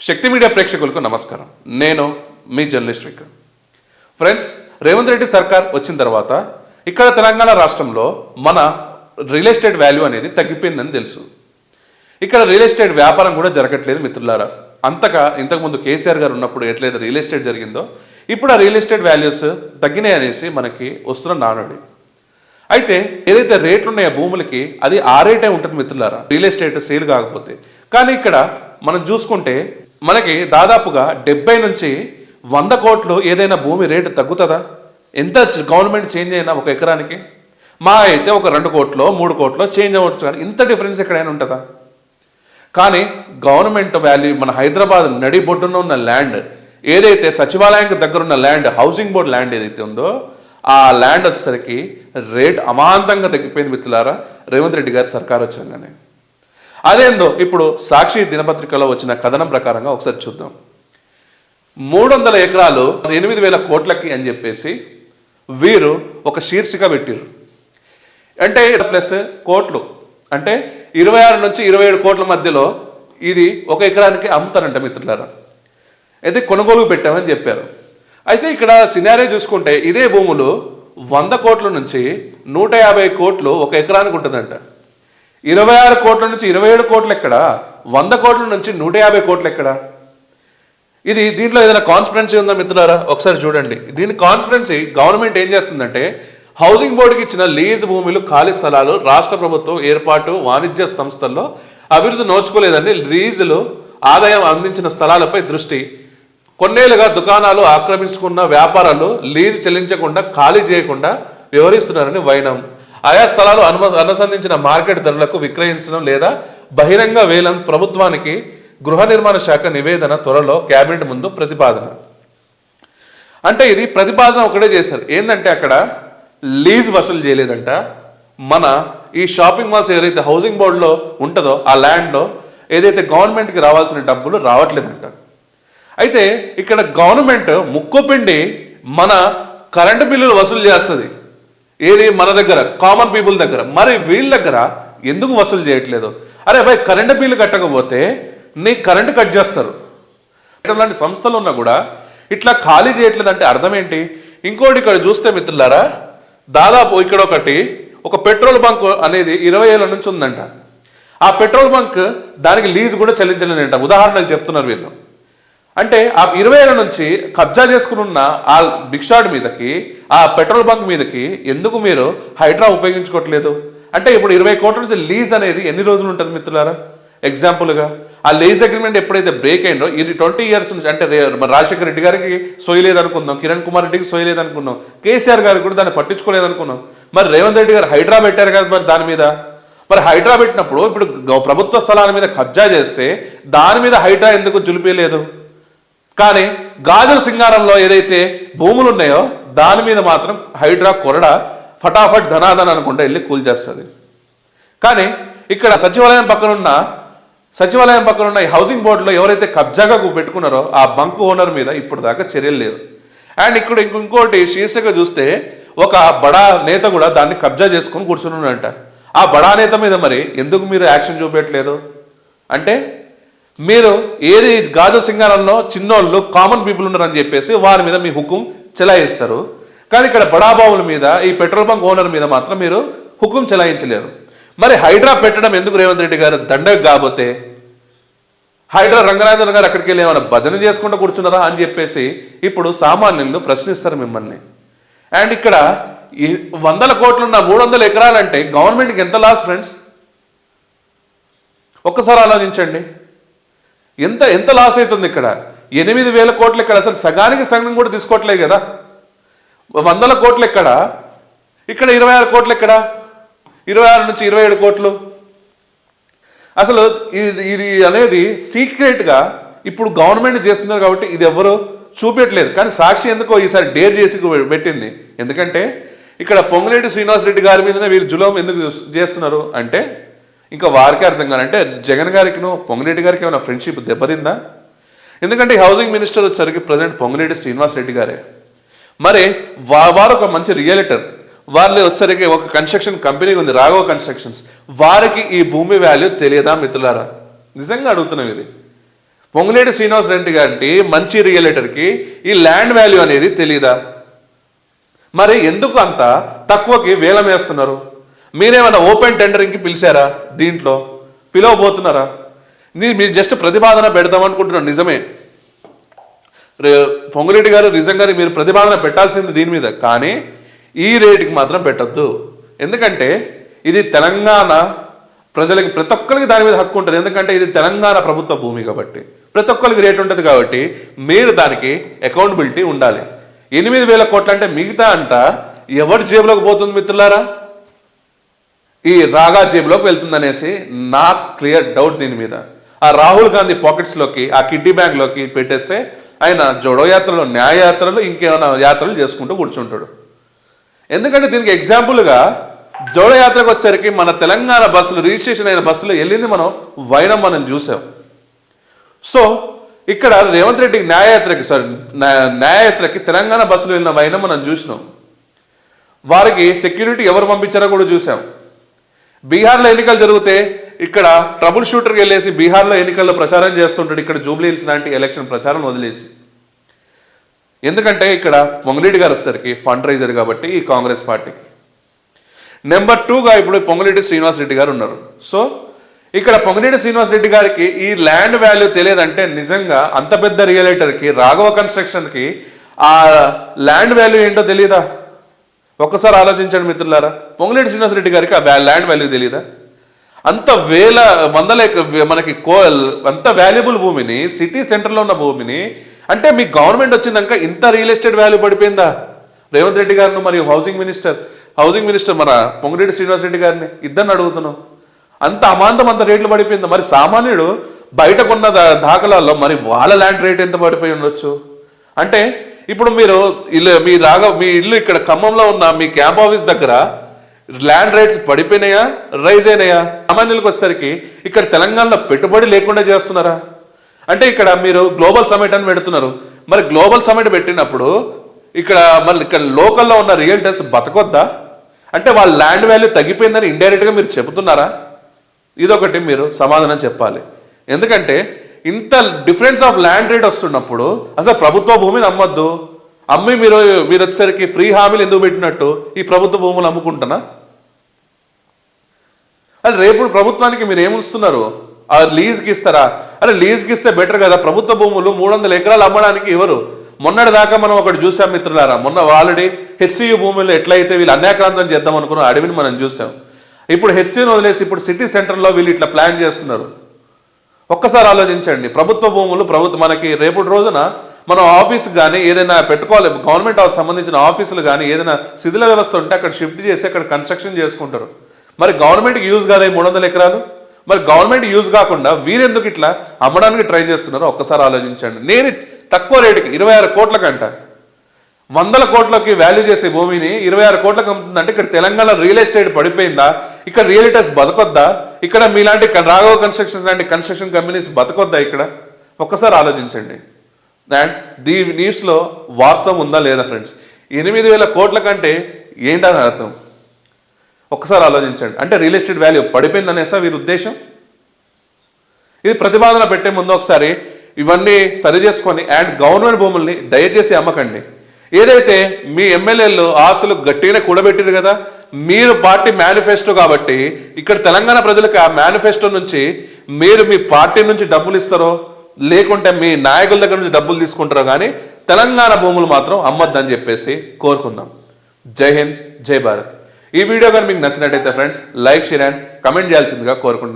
శక్తి media ప్రేక్షకులకు నమస్కారం. నేను మీ జర్నలిస్ట్ విక్రమ్. ఫ్రెండ్స్, రేవంత్ రెడ్డి సర్కార్ వచ్చిన తర్వాత ఇక్కడ తెలంగాణ రాష్ట్రంలో మన రియల్ ఎస్టేట్ వాల్యూ అనేది తగ్గిపోయిందని తెలుసు. ఇక్కడ రియల్ ఎస్టేట్ వ్యాపారం కూడా జరగట్లేదు మిత్రులారా. అంతగా ఇంతకుముందు కేసీఆర్ గారు ఉన్నప్పుడు ఎట్లయితే రియల్ ఎస్టేట్ జరిగిందో ఇప్పుడు ఆ రియల్ ఎస్టేట్ వాల్యూస్ తగ్గినాయి అనేసి మనకి వస్తున్న నానుడి. అయితే ఏదైతే రేట్లు ఉన్నాయో భూములకి అది ఆ రేటే ఉంటుంది మిత్రులారా, రియల్ ఎస్టేట్ సేల్ కాకపోతే. కానీ ఇక్కడ మనం చూసుకుంటే మనకి దాదాపుగా 70 నుంచి 100 కోట్లు ఏదైనా భూమి రేటు తగ్గుతుందా? ఎంత గవర్నమెంట్ చేంజ్ అయినా ఒక ఎకరానికి మా అయితే ఒక 2 కోట్లో 3 కోట్లో చేంజ్ అవ్వచ్చు, కానీ ఇంత డిఫరెన్స్ ఎక్కడైనా ఉంటుందా? కానీ గవర్నమెంట్ వాల్యూ మన హైదరాబాద్ నడిబొడ్డున ఉన్న ల్యాండ్ ఏదైతే సచివాలయానికి దగ్గర ఉన్న ల్యాండ్, హౌసింగ్ బోర్డ్ ల్యాండ్ ఏదైతే ఉందో ఆ ల్యాండ్ వచ్చేసరికి రేట్ అమాంతంగా తగ్గిపోయింది మిత్రులారా రేవంత్ రెడ్డి గారి సర్కార్ వచ్చాగానే. అదేందో ఇప్పుడు సాక్షి దినపత్రికలో వచ్చిన కథనం ప్రకారంగా ఒకసారి చూద్దాం. 300 ఎకరాలు 8,000 కోట్లకి అని చెప్పేసి వీరు ఒక శీర్షిక పెట్టిర్రు. అంటే ప్లస్ కోట్లు అంటే 26 నుంచి 27 కోట్ల మధ్యలో ఇది ఒక ఎకరానికి అమ్ముతారంట మిత్రులారా. అయితే కొనుగోలు పెట్టామని చెప్పారు. అయితే ఇక్కడ సినారియో చూసుకుంటే ఇదే భూములు 100 కోట్ల నుంచి 150 కోట్లు ఒక ఎకరానికి ఉంటుందంట. 26 కోట్ల నుంచి 27 కోట్లు ఎక్కడ, 100 కోట్ల నుంచి 150 కోట్లు ఎక్కడ? దీంట్లో ఏదైనా కాన్స్పిరెన్సీ ఉందా మిత్రులారా? ఒకసారి చూడండి. దీని కాన్స్పిరెన్సీ గవర్నమెంట్ ఏం చేస్తుందంటే హౌసింగ్ బోర్డుకి ఇచ్చిన లీజ్ భూములు, ఖాళీ స్థలాలు రాష్ట్ర ప్రభుత్వం ఏర్పాటు వాణిజ్య సంస్థల్లో అభివృద్ధి నోచుకోలేదండి. లీజులు ఆదాయం అందించిన స్థలాలపై దృష్టి. కొన్నేళ్లుగా దుకాణాలు ఆక్రమించుకున్న వ్యాపారాలు లీజు చెల్లించకుండా ఖాళీ చేయకుండా వ్యవహరిస్తున్నారని వైనం. ఆయా స్థలాలు అనుసంధించిన మార్కెట్ ధరలకు విక్రయించడం లేదా బహిరంగ వేలం ప్రభుత్వానికి గృహ నిర్మాణ శాఖ నివేదన త్వరలో కేబినెట్ ముందు ప్రతిపాదన. అంటే ఇది ప్రతిపాదన ఒకటే చేశారు. ఏంటంటే అక్కడ లీజ్ వసూలు చేయలేదంట. మన ఈ షాపింగ్ మాల్స్ ఏదైతే హౌసింగ్ బోర్డులో ఉంటుందో ఆ ల్యాండ్లో ఏదైతే గవర్నమెంట్కి రావాల్సిన డబ్బులు రావట్లేదంట. అయితే ఇక్కడ గవర్నమెంట్ ముక్కుపిండి మన కరెంటు బిల్లులు వసూలు చేస్తుంది. ఏది మన దగ్గర కామన్ పీపుల్ దగ్గర, మరి వీళ్ళ దగ్గర ఎందుకు వసూలు చేయట్లేదు? అరే భయ్, కరెంటు బిల్లు కట్టకపోతే నీ కరెంటు కట్ చేస్తారు. ఇలాంటి సంస్థలు ఉన్నా కూడా ఇట్లా ఖాళీ చేయట్లేదు అంటే అర్థం ఏంటి? ఇంకోటి ఇక్కడ చూస్తే మిత్రులారా, దాదాపు ఇక్కడ ఒక పెట్రోల్ బంక్ అనేది 20 ఏళ్ళ నుంచి ఉందంట. ఆ పెట్రోల్ బంక్ దానికి లీజ్ కూడా చెల్లించలేదంట. ఉదాహరణకు చెప్తున్నారు వీళ్ళు. అంటే ఆ 20 ఏళ్ళ నుంచి కబ్జా చేసుకుని ఉన్న ఆ బిగ్ మీదకి, ఆ పెట్రోల్ బంక్ మీదకి ఎందుకు మీరు హైడ్రా ఉపయోగించుకోవట్లేదు? అంటే ఇప్పుడు 20 కోట్ల నుంచి లీజ్ అనేది ఎన్ని రోజులు ఉంటుంది మిత్రులారా? ఎగ్జాంపుల్గా ఆ లీజ్ అగ్రిమెంట్ ఎప్పుడైతే బ్రేక్ అయిందో ఇది 20 ఇయర్స్ నుంచి, అంటే రాజశేఖర రెడ్డి గారికి సోయలేదనుకుందాం, కిరణ్ కుమార్ రెడ్డికి సోయలేదనుకున్నాం, కేసీఆర్ గారికి కూడా దాన్ని పట్టించుకోలేదనుకున్నాం. మరి రేవంత్ రెడ్డి గారు హైడ్రా పెట్టారు కదా మరి దాని మీద. మరి హైడ్రా పెట్టినప్పుడు ఇప్పుడు ప్రభుత్వ స్థలాల మీద కబ్జా చేస్తే దాని మీద హైడ్రా ఎందుకు జులిపేయలేదు? కానీ గాజుల సింగారంలో ఏదైతే భూములు ఉన్నాయో దాని మీద మాత్రం హైడ్రా కొరడా ఫటాఫట్ ధనాధన అనుకుంటా వెళ్ళి కూల్చేస్తుంది. కానీ ఇక్కడ సచివాలయం పక్కన ఉన్న ఈ హౌసింగ్ బోర్డులో ఎవరైతే కబ్జాగా పెట్టుకున్నారో ఆ బంక్ ఓనర్ మీద ఇప్పుడు దాకా చర్యలు లేవు. అండ్ ఇక్కడ ఇంకోటి శీర్షిక చూస్తే ఒక బడా నేత కూడా దాన్ని కబ్జా చేసుకొని కూర్చున్నాడంట. ఆ బడా నేత మీద మరి ఎందుకు మీరు యాక్షన్ చూపెట్టలేదు? అంటే మీరు ఏది గాజు సింగారంలో చిన్నోళ్ళు కామన్ పీపుల్ ఉన్నారని చెప్పేసి వారి మీద మీ హుకుం చెలాయిస్తారు. కానీ ఇక్కడ బడాబావుల మీద, ఈ పెట్రోల్ బంక్ ఓనర్ మీద మాత్రం మీరు హుకుం చెలాయించలేరు. మరి హైడ్రా పెట్టడం ఎందుకు రేవంత్ రెడ్డి గారు దండగ కాకపోతే? హైడ్రా రంగనాథన్ గారు అక్కడికి వెళ్ళి ఏమైనా భజన చేసుకుంటూ కూర్చున్నారా అని చెప్పేసి ఇప్పుడు సామాన్యులు ప్రశ్నిస్తారు మిమ్మల్ని. అండ్ ఇక్కడ 100 కోట్లున్న 300 ఎకరాలంటే గవర్నమెంట్కి ఎంత లాస్ ఫ్రెండ్స్? ఒక్కసారి ఆలోచించండి. ఎంత లాస్ అవుతుంది ఇక్కడ? 8,000 కోట్లు ఇక్కడ, అసలు సగానికి సగం కూడా తీసుకోవట్లేదు కదా. 100 కోట్లు ఎక్కడ, ఇక్కడ 26 కోట్లు ఎక్కడ? 26 నుంచి 27 కోట్లు. అసలు ఇది అనేది సీక్రెట్గా ఇప్పుడు గవర్నమెంట్ చేస్తున్నారు కాబట్టి ఇది ఎవరు చూపెట్టలేదు. కానీ సాక్షి ఎందుకో ఈసారి డేర్ చేసి పెట్టింది. ఎందుకంటే ఇక్కడ పొంగులేటి శ్రీనివాసరెడ్డి గారి మీదనే వీళ్ళు జులుం ఎందుకు చేస్తున్నారు అంటే ఇంకా వారికి అర్థం కాదు. అంటే జగన్ గారికి పొంగులేటి గారికి ఏమైనా ఫ్రెండ్షిప్ దెబ్బతిందా? ఎందుకంటే హౌసింగ్ మినిస్టర్ వచ్చేసరికి ప్రజెంట్ పొంగులేటి శ్రీనివాసరెడ్డి గారే. మరి వారు ఒక మంచి రియల్టర్, వాళ్ళు వచ్చేసరికి ఒక కన్స్ట్రక్షన్ కంపెనీ ఉంది రాఘవ కన్స్ట్రక్షన్స్, వారికి ఈ భూమి వాల్యూ తెలియదా మిత్రులారా? నిజంగా అడుగుతున్నాం. ఇది పొంగులేటి శ్రీనివాస్ రెడ్డి గారికి మంచి రియలేటర్కి ఈ ల్యాండ్ వాల్యూ అనేది తెలీదా? మరి ఎందుకు అంత తక్కువకి వేలం వేస్తున్నారు? మీరేమైనా ఓపెన్ టెండరింగ్కి పిలిచారా? దీంట్లో పిలవబోతున్నారా? మీరు జస్ట్ ప్రతిపాదన పెడతామనుకుంటున్నారు, నిజమే. పొంగులేటి గారు నిజంగా మీరు ప్రతిపాదన పెట్టాల్సింది దీని మీద, కానీ ఈ రేటుకి మాత్రం పెట్టద్దు. ఎందుకంటే ఇది తెలంగాణ ప్రజలకి, ప్రతి ఒక్కరికి దాని మీద హక్కు ఉంటుంది. ఎందుకంటే ఇది తెలంగాణ ప్రభుత్వ భూమి కాబట్టి ప్రతి ఒక్కరికి రేటు ఉంటుంది. కాబట్టి మీరు దానికి అకౌంటబిలిటీ ఉండాలి. 8,000 కోట్లు అంటే మిగతా అంట ఎవరి జేబులోకి పోతుంది మిత్రులారా? ఈ రాగా జేబులోకి వెళ్తుంది అనేసి నాకు క్లియర్ డౌట్ దీని మీద. ఆ రాహుల్ గాంధీ పాకెట్స్లోకి, ఆ కిడ్డీ బ్యాంక్లోకి పెట్టేస్తే ఆయన జోడో యాత్రలు, న్యాయ యాత్రలు, ఇంకేమైనా యాత్రలు చేసుకుంటూ కూర్చుంటాడు. ఎందుకంటే దీనికి ఎగ్జాంపుల్గా జోడో యాత్రకు వచ్చేసరికి మన తెలంగాణ బస్సులు, రిజిస్ట్రేషన్ అయిన బస్సులు వెళ్ళింది మనం వైనం మనం చూసాం. సో ఇక్కడ రేవంత్ రెడ్డికి న్యాయయాత్రకి తెలంగాణ బస్సులు వెళ్ళిన వైనం మనం చూసినాం. వారికి సెక్యూరిటీ ఎవరు పంపించారో కూడా చూసాం. బీహార్లో ఎన్నికలు జరిగితే ఇక్కడ ట్రబుల్ షూటర్కి వెళ్ళేసి బీహార్లో ఎన్నికల్లో ప్రచారం చేస్తుంటాడు, ఇక్కడ జూబ్లీ హిల్స్ లాంటి ఎలక్షన్ ప్రచారం వదిలేసి. ఎందుకంటే ఇక్కడ పొంగులేటి గారు వచ్చేసరికి ఫండ్ రైజర్ కాబట్టి ఈ కాంగ్రెస్ పార్టీకి. నెంబర్ 2గా ఇప్పుడు పొంగులేటి శ్రీనివాస్ రెడ్డి గారు ఉన్నారు. సో ఇక్కడ పొంగులేటి శ్రీనివాస్ రెడ్డి గారికి ఈ ల్యాండ్ వాల్యూ తెలియదంటే నిజంగా అంత పెద్ద రియలేటర్కి, రాఘవ కన్స్ట్రక్షన్కి ఆ ల్యాండ్ వాల్యూ ఏంటో తెలియదా? ఒక్కసారి ఆలోచించండి మిత్రులారా. పొంగులేటి శ్రీనివాస్ రెడ్డి గారికి ఆ ల్యాండ్ వాల్యూ తెలియదా? అంత వందల మనకి అంత వాల్యుబుల్ భూమిని, సిటీ సెంటర్లో ఉన్న భూమిని, అంటే మీ గవర్నమెంట్ వచ్చినాక ఇంత రియల్ ఎస్టేట్ వాల్యూ పడిపోయిందా? రేవంత్ రెడ్డి గారిని మరియు హౌసింగ్ మినిస్టర్ మన పొంగులేటి శ్రీనివాస్ రెడ్డి గారిని ఇద్దరిని అడుగుతున్నాం. అంత అమాంతం అంత రేట్లు పడిపోయిందా? మరి సామాన్యుడు బయటకున్న దాఖలాల్లో మరి వాళ్ళ ల్యాండ్ రేట్ ఎంత పడిపోయి ఉండొచ్చు? అంటే ఇప్పుడు మీరు మీ ఇల్లు ఇక్కడ ఖమ్మంలో ఉన్న మీ క్యాంప్ ఆఫీస్ దగ్గర ల్యాండ్ రేట్స్ పడిపోయినాయా, రైజ్ అయినాయా? సామాన్యులకు వచ్చేసరికి ఇక్కడ తెలంగాణలో పెట్టుబడి లేకుండా చేస్తున్నారా? అంటే ఇక్కడ మీరు గ్లోబల్ సమిట్ అని పెడుతున్నారు. మరి గ్లోబల్ సమిట్ పెట్టినప్పుడు ఇక్కడ లోకల్లో ఉన్న రియల్టర్స్ బతకొద్దా? అంటే వాళ్ళ ల్యాండ్ వాల్యూ తగ్గిపోయిందని ఇండైరెక్ట్గా మీరు చెబుతున్నారా? ఇదొకటి మీరు సమాధానం చెప్పాలి. ఎందుకంటే ఇంత డిఫరెన్స్ ఆఫ్ ల్యాండ్ రేట్ వస్తున్నప్పుడు అసలు ప్రభుత్వ భూమిని అమ్మొద్దు. అమ్మి మీరు వచ్చేసరికి ఫ్రీ హామీలు ఎందుకు పెట్టినట్టు ఈ ప్రభుత్వ భూములు అమ్ముకుంటున్నా? అది రేపు ప్రభుత్వానికి మీరు ఏముస్తున్నారు? ఆ లీజ్కి ఇస్తారా? అరే లీజ్కి ఇస్తే బెటర్ కదా. ప్రభుత్వ భూములు 300 ఎకరాలు అమ్మడానికి ఎవరు? మొన్నటి దాకా మనం ఒకటి చూసాం మిత్రులారా. మొన్న ఆల్రెడీ హెచ్సియు భూములు ఎట్లయితే వీళ్ళు అన్యాక్రాంతం చేద్దాం అనుకున్న అడవిని మనం చూసాం. ఇప్పుడు హెచ్సియుని వదిలేసి ఇప్పుడు సిటీ సెంటర్లో వీళ్ళు ఇట్లా ప్లాన్ చేస్తున్నారు. ఒక్కసారి ఆలోచించండి. ప్రభుత్వ భూములు మనకి రేపటి రోజున మనం ఆఫీస్ కానీ ఏదైనా పెట్టుకోవాలి, గవర్నమెంట్ సంబంధించిన ఆఫీసులు కానీ ఏదైనా శిథిల వ్యవస్థ ఉంటే అక్కడ షిఫ్ట్ చేసి అక్కడ కన్స్ట్రక్షన్ చేసుకుంటారు. మరి గవర్నమెంట్కి యూజ్ కాదా 300 ఎకరాలు? మరి గవర్నమెంట్ యూజ్ కాకుండా వీరెందుకు ఇట్లా అమ్మడానికి ట్రై చేస్తున్నారో ఒక్కసారి ఆలోచించండి. నేను తక్కువ రేటుకి 26 కోట్లకంట, 100 కోట్లకి వాల్యూ చేసే భూమిని 26 కోట్లకు అమ్ముతుందంటే ఇక్కడ తెలంగాణ రియల్ ఎస్టేట్ పడిపోయిందా? ఇక్కడ రియలిటర్స్ బతకొద్దా? ఇక్కడ మీలాంటి రాఘవ కన్స్ట్రక్షన్ లాంటి కన్స్ట్రక్షన్ కంపెనీస్ బతకొద్దా? ఇక్కడ ఒక్కసారి ఆలోచించండి. అండ్ దీ న్యూస్లో వాస్తవం ఉందా లేదా ఫ్రెండ్స్? 8,000 కోట్ల కంటే ఏంటని అర్థం? ఒక్కసారి ఆలోచించండి. అంటే రియల్ ఎస్టేట్ వాల్యూ పడిపోయిందనేసా వీరి ఉద్దేశం? ఇది ప్రతిపాదన పెట్టే ముందు ఒకసారి ఇవన్నీ సరి చేసుకొని అండ్ గవర్నమెంట్ భూముల్ని దయచేసి అమ్మకండి. ఏదైతే మీ ఎమ్మెల్యేలు ఆస్తులు గట్టిగానే కూడబెట్టారు కదా, మీరు పార్టీ మేనిఫెస్టో కాబట్టి ఇక్కడ తెలంగాణ ప్రజలకు ఆ మేనిఫెస్టో నుంచి మీరు మీ పార్టీ నుంచి డబ్బులు ఇస్తారో లేకుంటే మీ నాయకుల దగ్గర నుంచి డబ్బులు తీసుకుంటారో కానీ తెలంగాణ భూములు మాత్రం అమ్మొద్దని చెప్పేసి కోరుకుందాం. జై హింద్, జై భారత్. ఈ వీడియో కానీ మీకు నచ్చినట్టయితే friends like, share and comment చేయాల్సిందిగా కోరుకుంటున్నాను.